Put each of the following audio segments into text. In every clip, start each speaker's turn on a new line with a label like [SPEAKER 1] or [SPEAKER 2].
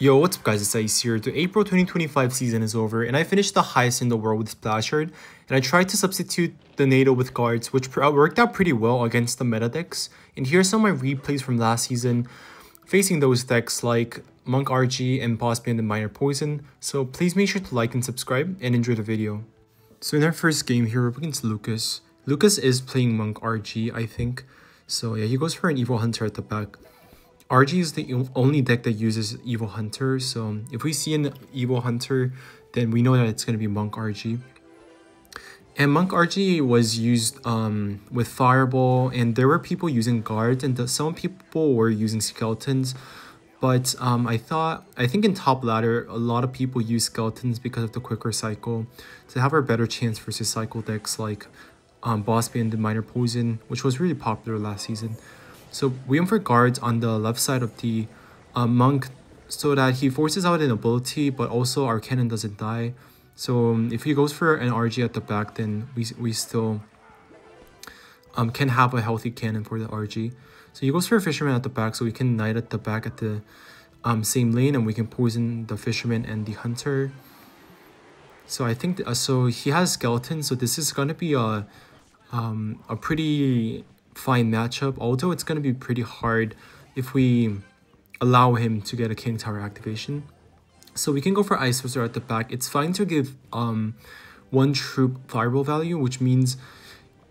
[SPEAKER 1] Yo, what's up guys, it's Ice here. The April 2025 season is over and I finished the highest in the world with Splashyard, and I tried to substitute the NATO with guards, which worked out pretty well against the meta decks. And here's some of my replays from last season facing those decks like Monk RG and Boss Band and Minor Poison. So please make sure to like and subscribe and enjoy the video. So in our first game here, we're up against Lucas. Lucas is playing Monk RG, I think. So yeah, he goes for an Evil Hunter at the back. RG is the only deck that uses Evil Hunter, so if we see an Evil Hunter, then we know that it's going to be Monk RG. And Monk RG was used with Fireball, and there were people using guards, and some people were using skeletons. But I think in top ladder, a lot of people use skeletons because of the quicker cycle to have a better chance versus cycle decks like Boss Band and Minor Poison, which was really popular last season. So we went for guards on the left side of the monk so that he forces out an ability, but also our cannon doesn't die. So if he goes for an RG at the back, then we still can have a healthy cannon for the RG. So he goes for a fisherman at the back, so we can knight at the back at the same lane, and we can poison the fisherman and the hunter. So I think so he has skeletons, so this is gonna be a pretty fine matchup, although it's going to be pretty hard if we allow him to get a King Tower activation. So we can go for Ice Wizard at the back. It's fine to give one troop Fireball value, which means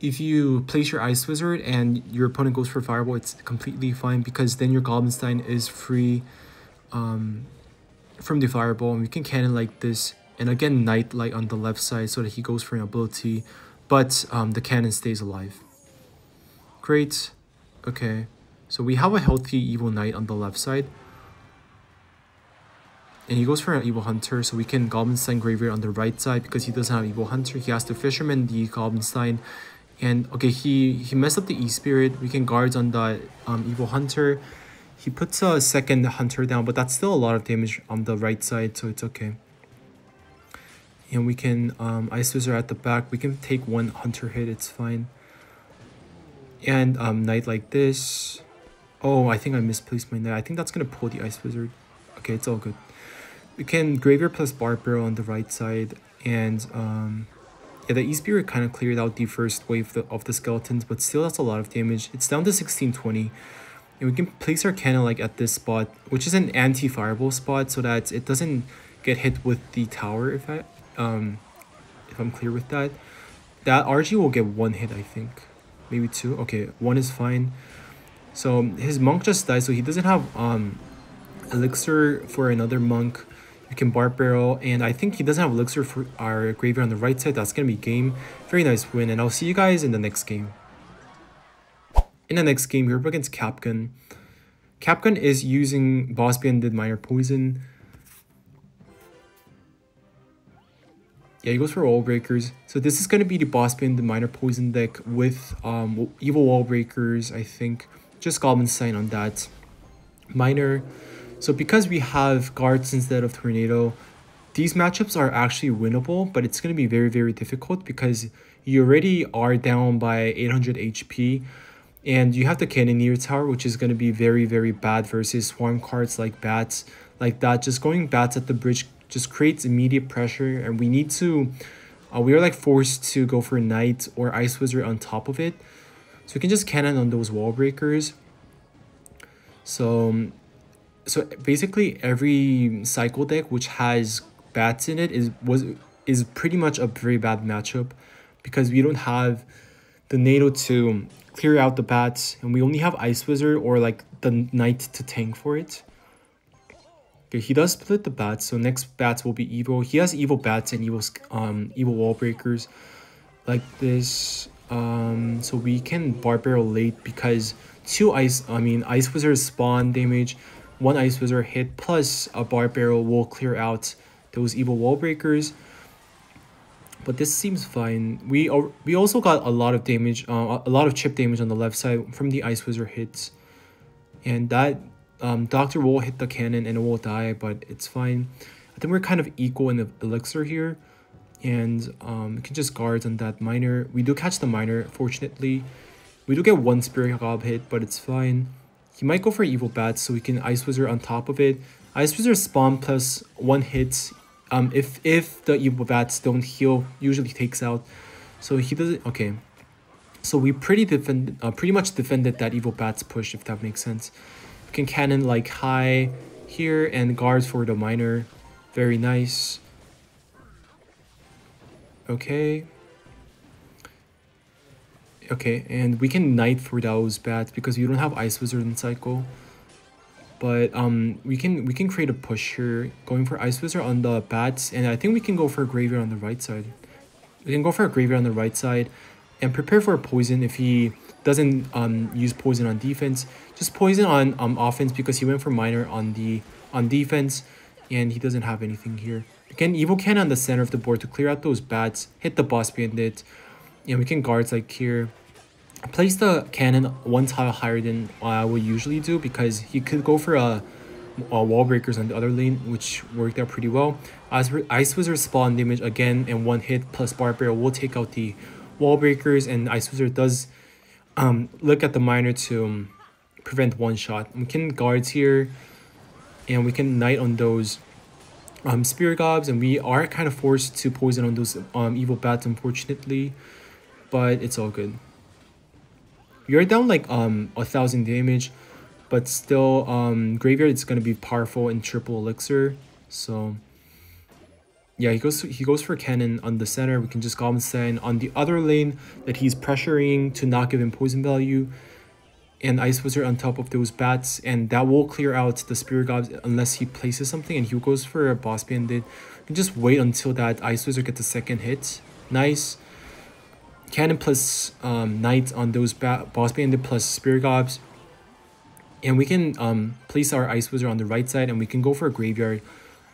[SPEAKER 1] if you place your Ice Wizard and your opponent goes for Fireball, it's completely fine because then your Goblinstein is free from the Fireball, and we can cannon like this, and again Knight like on the left side so that he goes for an ability, but the cannon stays alive. Great. Okay, so we have a healthy Evil Knight on the left side, and he goes for an Evil Hunter, so we can Goblinstein Graveyard on the right side because he doesn't have Evil Hunter. He has the Fisherman, the Goblinstein, and okay, he messed up the E-Spirit. We can guards on the Evil Hunter. He puts a second Hunter down, but that's still a lot of damage on the right side, so it's okay. And we can Ice Wizard at the back. We can take one Hunter hit, it's fine. And Knight like this. Oh, I think I misplaced my Knight. I think that's gonna pull the Ice Wizard. Okay, it's all good. We can Graveyard plus Barb Barrel on the right side, and yeah, the E-Spirit kind of cleared out the first wave of the skeletons, but still that's a lot of damage. It's down to 1620, and we can place our cannon like at this spot, which is an anti-fireball spot, so that it doesn't get hit with the tower. If I'm clear with that, that RG will get one hit, I think. Maybe two. Okay, one is fine. So his monk just died, so he doesn't have elixir for another monk. You can Barb Barrel, and I think he doesn't have elixir for our graveyard on the right side. That's gonna be game. Very nice win, and I'll see you guys in the next game. In the next game, we're up against Capgun. Capgun is using Boss Banded Minor Poison. Yeah, he goes for Wall Breakers. So this is going to be the Boss Band, the Minor Poison deck with Evil Wall Breakers, I think. Just Goblinstein on that. Minor. So because we have guards instead of Tornado, these matchups are actually winnable, but it's going to be very, very difficult because you already are down by 800 HP. And you have the Cannoneer Tower, which is going to be very, very bad versus Swarm cards like Bats. Like that, just going Bats at the bridge just creates immediate pressure, and we need to we are like forced to go for Knight or Ice Wizard on top of it, so we can just cannon on those Wall Breakers. So basically every cycle deck which has Bats in it is pretty much a very bad matchup because we don't have the NATO to clear out the Bats, and we only have Ice Wizard or like the Knight to tank for it. Okay, he does split the Bats, so next Bats will be Evil. He has Evil Bats and Evil Wall Breakers like this. So we can Barb Barrel late because Ice Wizard spawn damage, one Ice Wizard hit plus a Barb Barrel will clear out those Evil Wall Breakers. But this seems fine. We also got a lot of damage, a lot of chip damage on the left side from the Ice Wizard hits, and that Doctor will hit the cannon and it will die, but it's fine. I think we're kind of equal in the elixir here, and we can just guards on that Minor. We do catch the Minor, fortunately. We do get one Spirit Gob hit, but it's fine. He might go for Evil Bats, so we can Ice Wizard on top of it. Ice Wizard spawn plus 1 hit. If the evil bats don't heal, usually takes out. So he doesn't. Okay. So we pretty much defended that evil bats push, if that makes sense. We can cannon like high here and guards for the miner. Very nice. Okay. Okay, and we can knight for those bats because we don't have Ice Wizard in cycle. But we can create a push here, going for Ice Wizard on the bats, and I think we can go for a graveyard on the right side. We can go for a graveyard on the right side and prepare for a poison if he doesn't use poison on defense. Just poison on offense because he went for miner on defense and he doesn't have anything here. We can Evil Cannon on the center of the board to clear out those bats, hit the boss bandit, and we can guards like here. Place the cannon 1 tile higher than I would usually do because he could go for a wall breakers on the other lane, which worked out pretty well. As for Ice Wizard spawn damage again and 1 hit plus Barbarian will take out the wall breakers, and Ice Wizard does look at the miner to prevent 1 shot. We can guards here and we can knight on those spirit gobs, and we are kind of forced to poison on those evil bats unfortunately, but it's all good. You're down like 1,000 damage, but still graveyard is gonna be powerful in triple elixir. So yeah, he goes for cannon on the center. We can just Goblin Sign on the other lane that he's pressuring to not give him poison value, and Ice Wizard on top of those bats, and that will clear out the Spirit Gobs unless he places something, and he goes for a Boss Bandit. We can just wait until that Ice Wizard gets a second hit. Nice. Cannon plus Knight on those Boss Bandit plus Spirit Gobs. And we can place our Ice Wizard on the right side, and we can go for a Graveyard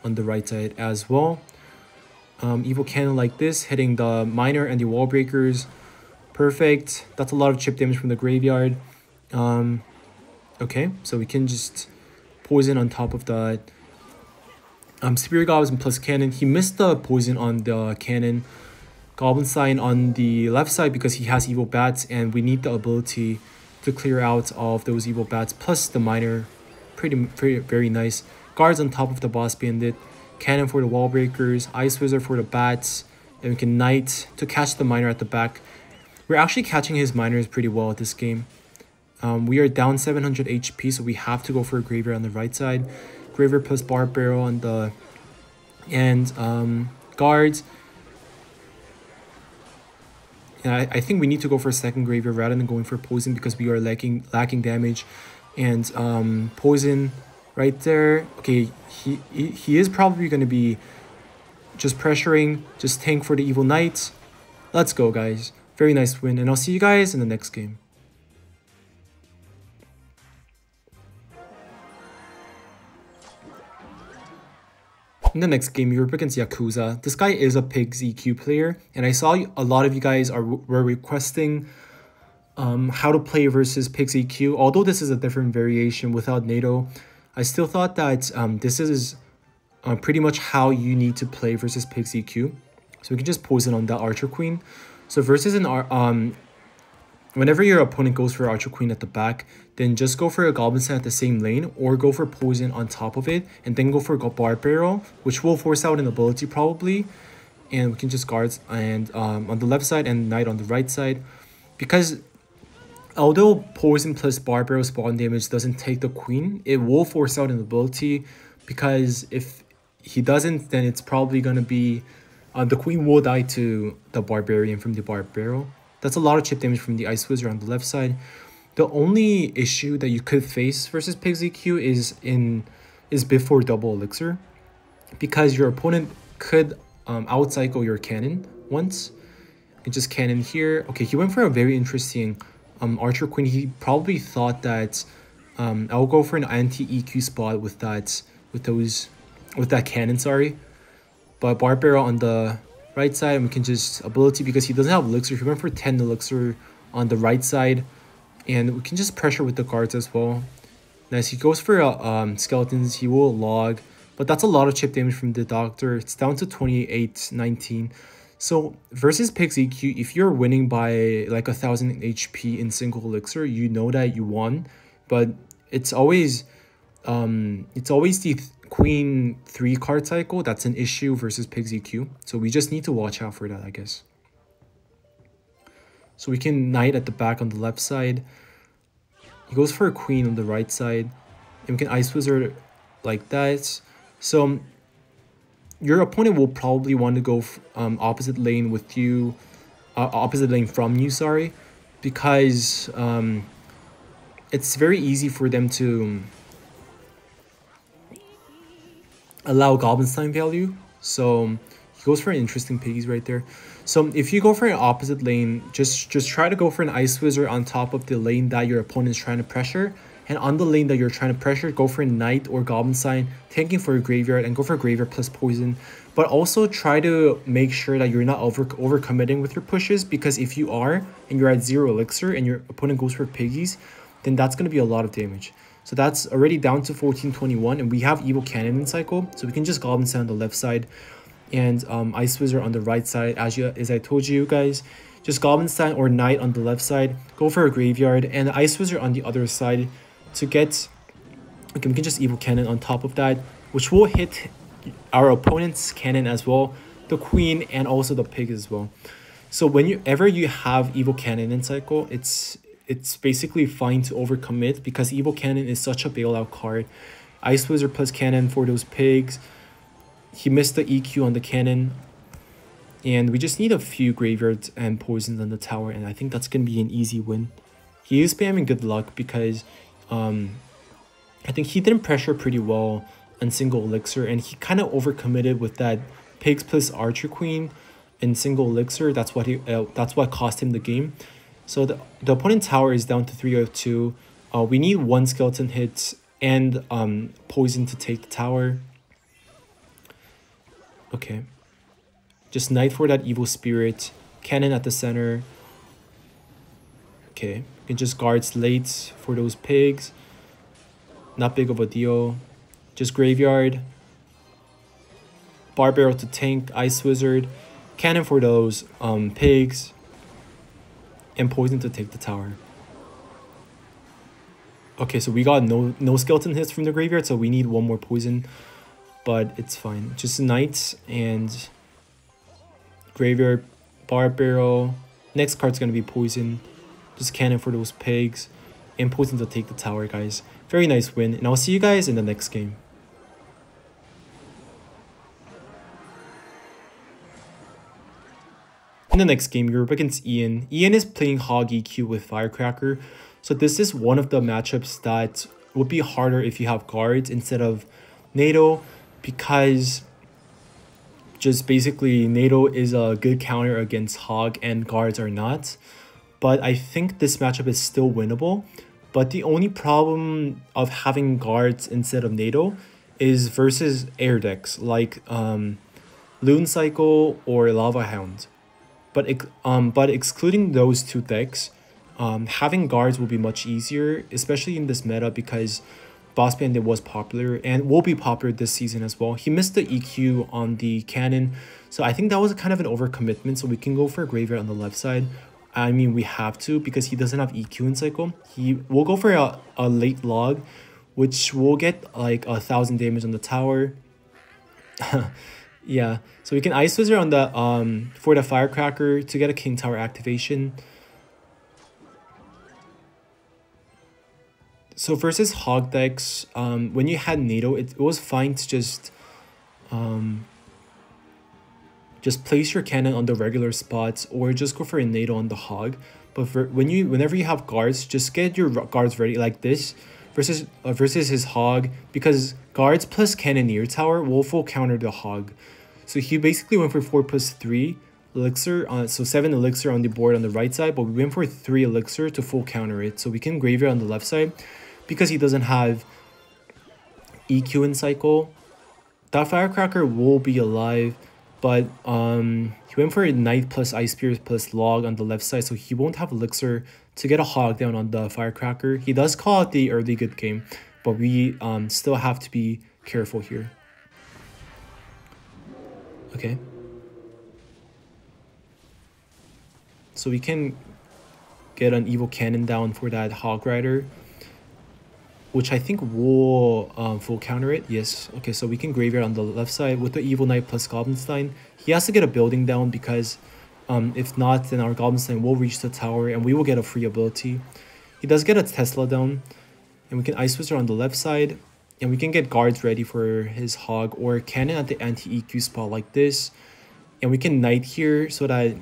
[SPEAKER 1] on the right side as well. Evil Cannon like this, hitting the Miner and the Wall Breakers. Perfect. That's a lot of chip damage from the Graveyard. Okay, so we can just poison on top of the Spirit Gobs and plus Cannon. He missed the poison on the Cannon. Goblin Sign on the left side because he has evil bats, and we need the ability to clear out all of those evil bats plus the miner. Very nice. Guards on top of the Boss Bandit, Cannon for the Wall Breakers, Ice Wizard for the bats, and we can Knight to catch the miner at the back. We're actually catching his miners pretty well at this game. We are down 700 HP, so we have to go for a Graveyard on the right side. Graveyard plus Barb Barrel on the guards. And I think we need to go for a second Graveyard rather than going for Poison because we are lacking damage. And Poison right there. Okay, he is probably going to be just pressuring, just tank for the Evil Knight. Let's go, guys. Very nice win, and I'll see you guys in the next game. In the next game, you're up against Yakuza. This guy is a PixieQ player, and I saw a lot of you guys were requesting how to play versus PixieQ. Although this is a different variation without NATO, I still thought that this is pretty much how you need to play versus PixieQ. So we can just poison on the Archer Queen. So versus whenever your opponent goes for Archer Queen at the back, then just go for a Goblin Sign at the same lane, or go for Poison on top of it, and then go for a Barb Barrel, which will force out an ability probably. And we can just guards and on the left side and Knight on the right side. Because although Poison plus Barb Barrel spawn damage doesn't take the Queen, it will force out an ability, because if he doesn't, then it's probably going to be the Queen will die to the Barbarian from the Barb Barrel. That's a lot of chip damage from the Ice Wizard on the left side. The only issue that you could face versus PixieQ is before double elixir, because your opponent could outcycle your cannon once. And just cannon here. Okay, he went for a very interesting Archer Queen. He probably thought that I'll go for an anti-EQ spot with that cannon, sorry. But Barb Barrel on the right side, and we can just ability because he doesn't have elixir. He went for 10 elixir on the right side, and we can just pressure with the guards as well. Nice. He goes for skeletons. He will log, but that's a lot of chip damage from the Doctor. It's down to 28-19. So versus PixieQ, if you're winning by like 1,000 HP in single elixir, you know that you won. But it's always the Queen 3 card cycle. That's an issue versus PixieQ. So we just need to watch out for that, I guess. So we can knight at the back on the left side. He goes for a queen on the right side. And we can ice wizard like that. So your opponent will probably want to go opposite lane with you. Opposite lane from you, sorry. Because it's very easy for them to allow Goblin value. So he goes for an interesting piggies right there. So if you go for an opposite lane, just try to go for an Ice Wizard on top of the lane that your opponent is trying to pressure. And on the lane that you're trying to pressure, go for a Knight or Goblin Sign, tanking for a Graveyard, and go for a Graveyard plus Poison. But also try to make sure that you're not overcommitting with your pushes, because if you are, and you're at 0 Elixir, and your opponent goes for piggies, then that's going to be a lot of damage. So that's already down to 1421, and we have Evil Cannon in cycle, so we can just Goblin Sign on the left side, and Ice Wizard on the right side, as I told you guys. Just Goblin Sign or Knight on the left side, go for a Graveyard, and Ice Wizard on the other side to get... Okay, we can just Evil Cannon on top of that, which will hit our opponent's cannon as well, the Queen, and also the Pig as well. So whenever you have Evil Cannon in cycle, it's basically fine to overcommit, because Evil Cannon is such a bailout card. Ice Wizard plus Cannon for those pigs. He missed the EQ on the cannon. And we just need a few graveyards and poisons on the tower, and I think that's going to be an easy win. He is spamming good luck because I think he didn't pressure pretty well on single elixir, and he kind of overcommitted with that pigs plus archer queen in single elixir. That's what cost him the game. So the opponent tower is down to 302. We need 1 skeleton hit and poison to take the tower. Okay. Just Knight for that evil spirit. Cannon at the center. Okay. You can just guards late for those pigs. Not big of a deal. Just Graveyard. Barbaro to tank. Ice Wizard. Cannon for those pigs. And poison to take the tower. Okay, so we got no skeleton hits from the graveyard, so we need 1 more poison. But it's fine. Just Knights and Graveyard, Barbaro. Next card's gonna be poison. Just Cannon for those pigs. And poison to take the tower, guys. Very nice win. And I'll see you guys in the next game. In the next game, you're up against Ian. Ian is playing Hog EQ with Firecracker. So this is one of the matchups that would be harder if you have guards instead of NATO, because just basically NATO is a good counter against Hog and guards are not. But I think this matchup is still winnable. But the only problem of having guards instead of NATO is versus air decks like Loon Cycle or Lava Hound. But excluding those 2 decks, having guards will be much easier, especially in this meta, because Boss Bandit was popular and will be popular this season as well. He missed the EQ on the cannon, so I think that was kind of an overcommitment, so we can go for a Graveyard on the left side. I mean, we have to, because he doesn't have EQ in cycle. He will go for a late log, which will get like 1,000 damage on the tower. Yeah, so we can Ice Wizard on the for the Firecracker to get a King Tower activation. So versus Hog decks, when you had NATO, it was fine to just place your cannon on the regular spots, or just go for a NATO on the Hog. But whenever you have guards, just get your guards ready like this versus his Hog, because guards plus Cannoneer Tower will full counter the Hog. So he basically went for 4 plus 3 elixir, so 7 elixir on the board on the right side, but we went for 3 elixir to full counter it. So we can Graveyard on the left side, because he doesn't have EQ in cycle. That Firecracker will be alive, but he went for a Knight plus Ice Spears plus Log on the left side, so he won't have elixir to get a Hog down on the Firecracker. He does call it the early good game, but we still have to be careful here. Okay. So we can get an Evil Cannon down for that Hog Rider. which I think will full counter it. Yes. Okay, so we can Graveyard on the left side with the Evil Knight plus Goblinstein. He has to get a building down because if not, then our Goblinstein will reach the tower and we will get a free ability. He does get a Tesla down, and we can Ice Wizard on the left side, and we can get guards ready for his Hog or Cannon at the anti-EQ spot like this. And we can Knight here so that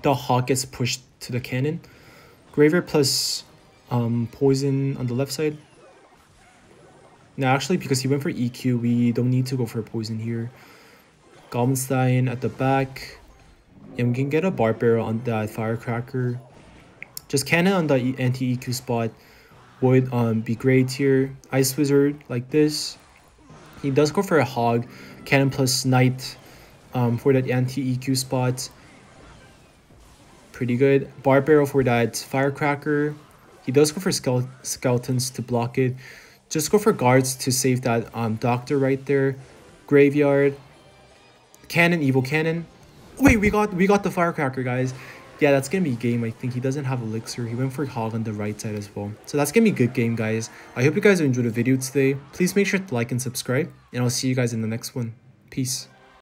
[SPEAKER 1] the Hog gets pushed to the Cannon. Graveyard plus Poison on the left side. Now actually, because he went for EQ, we don't need to go for Poison here. Goblinstein at the back. And we can get a Barb Barrel on that Firecracker. Just Cannon on the anti-EQ spot would be great here. Ice Wizard like this. He does go for a Hog. Cannon plus Knight for that anti-EQ spot. Pretty good. Barb Barrel for that Firecracker. He does go for Skeletons to block it. Just go for Guards to save that Doctor right there. Graveyard. Cannon, Evil Cannon. Wait, we got the Firecracker, guys. Yeah, that's gonna be game. I think he doesn't have Elixir. He went for Hog on the right side as well. So that's gonna be a good game, guys. I hope you guys enjoyed the video today. Please make sure to like and subscribe, and I'll see you guys in the next one. Peace.